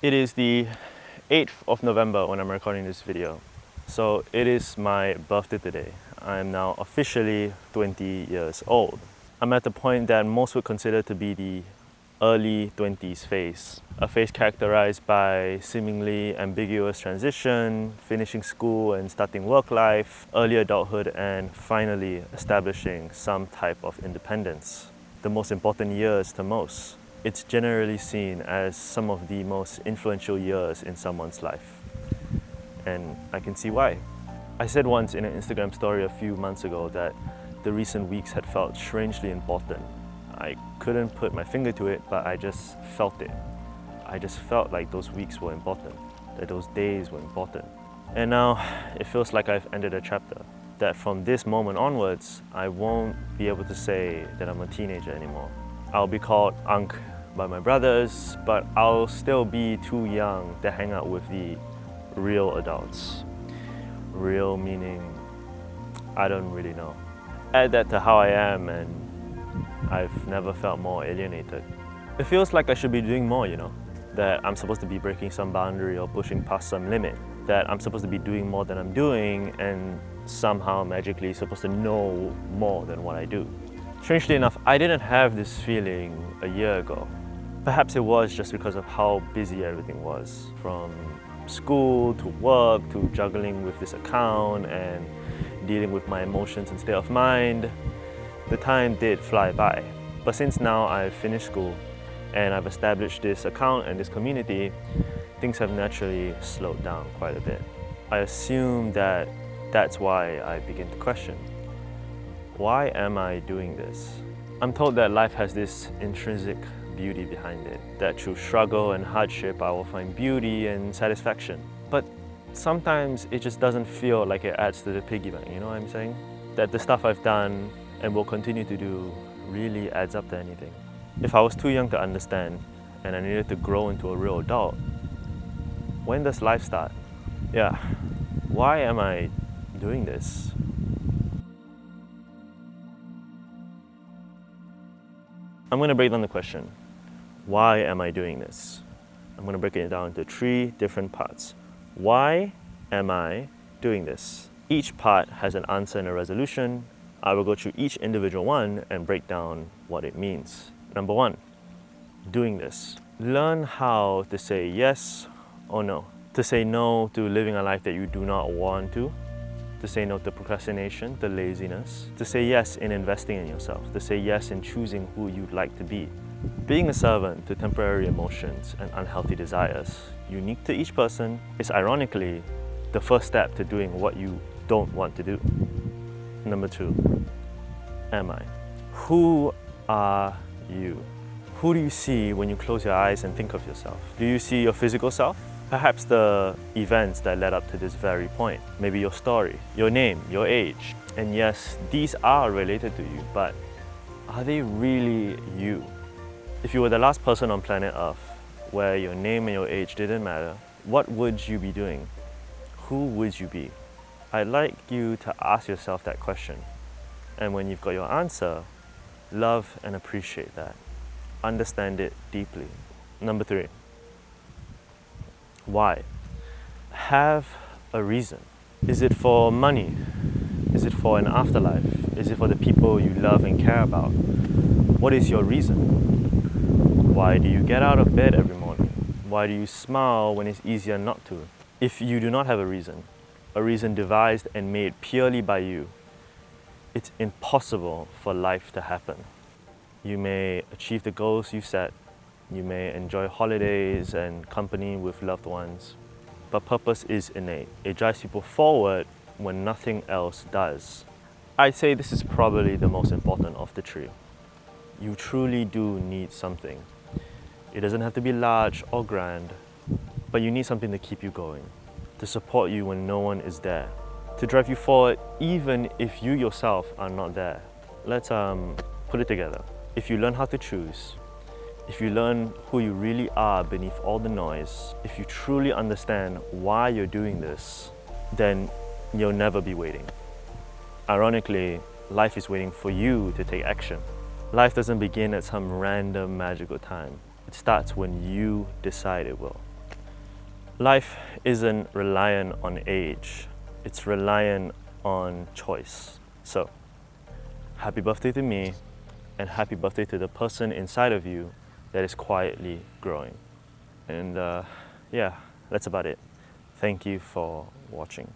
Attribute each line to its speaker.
Speaker 1: It is the 8th of November when I'm recording this video. So it is my birthday today. I am now officially 20 years old. I'm at the point that most would consider to be the early 20s phase. A phase characterized by seemingly ambiguous transition, finishing school and starting work life, early adulthood, and finally establishing some type of independence. The most important years to most. It's generally seen as some of the most influential years in someone's life. And I can see why. I said once in an Instagram story a few months ago that the recent weeks had felt strangely important. I couldn't put my finger to it, but I just felt it. I just felt like those weeks were important, that those days were important. And now it feels like I've ended a chapter. That from this moment onwards, I won't be able to say that I'm a teenager anymore. I'll be called Unc by my brothers, but I'll still be too young to hang out with the real adults. Real meaning, I don't really know. Add that to how I am and I've never felt more alienated. It feels like I should be doing more, that I'm supposed to be breaking some boundary or pushing past some limit, that I'm supposed to be doing more than I'm doing and somehow magically supposed to know more than what I do. Strangely enough, I didn't have this feeling a year ago. Perhaps it was just because of how busy everything was. From school to work to juggling with this account and dealing with my emotions and state of mind. The time did fly by. But since now I've finished school and I've established this account and this community, things have naturally slowed down quite a bit. I assume that that's why I begin to question. Why am I doing this? I'm told that life has this intrinsic beauty behind it, that through struggle and hardship I will find beauty and satisfaction. But sometimes it just doesn't feel like it adds to the piggy bank, you know what I'm saying? That the stuff I've done and will continue to do really adds up to anything. If I was too young to understand and I needed to grow into a real adult, when does life start? Yeah, why am I doing this? I'm going to break down the question. Why am I doing this? I'm going to break it down into 3 different parts. Why am I doing this? Each part has an answer and a resolution. I will go through each individual one and break down what it means. Number 1, doing this. Learn how to say yes or no. To say no to living a life that you do not want to say no to procrastination, to laziness, to say yes in investing in yourself, to say yes in choosing who you'd like to be. Being a servant to temporary emotions and unhealthy desires, unique to each person, is ironically the first step to doing what you don't want to do. Number 2, am I? Who are you? Who do you see when you close your eyes and think of yourself? Do you see your physical self? Perhaps the events that led up to this very point. Maybe your story, your name, your age. And yes, these are related to you, but are they really you? If you were the last person on planet Earth, where your name and your age didn't matter, what would you be doing? Who would you be? I'd like you to ask yourself that question. And when you've got your answer, love and appreciate that. Understand it deeply. Number 3. Why? Have a reason. Is it for money? Is it for an afterlife? Is it for the people you love and care about? What is your reason? Why do you get out of bed every morning? Why do you smile when it's easier not to? If you do not have a reason devised and made purely by you, it's impossible for life to happen. You may achieve the goals you've set. You may enjoy holidays and company with loved ones, but purpose is innate. It drives people forward when nothing else does. I'd say this is probably the most important of the 3. You truly do need something. It doesn't have to be large or grand, but you need something to keep you going, to support you when no one is there, to drive you forward even if you yourself are not there. Let's put it together. If you learn how to choose, if you learn who you really are beneath all the noise, if you truly understand why you're doing this, then you'll never be waiting. Ironically, life is waiting for you to take action. Life doesn't begin at some random magical time. It starts when you decide it will. Life isn't reliant on age, it's reliant on choice. So, happy birthday to me, and happy birthday to the person inside of you that is quietly growing. And yeah, that's about it. Thank you for watching.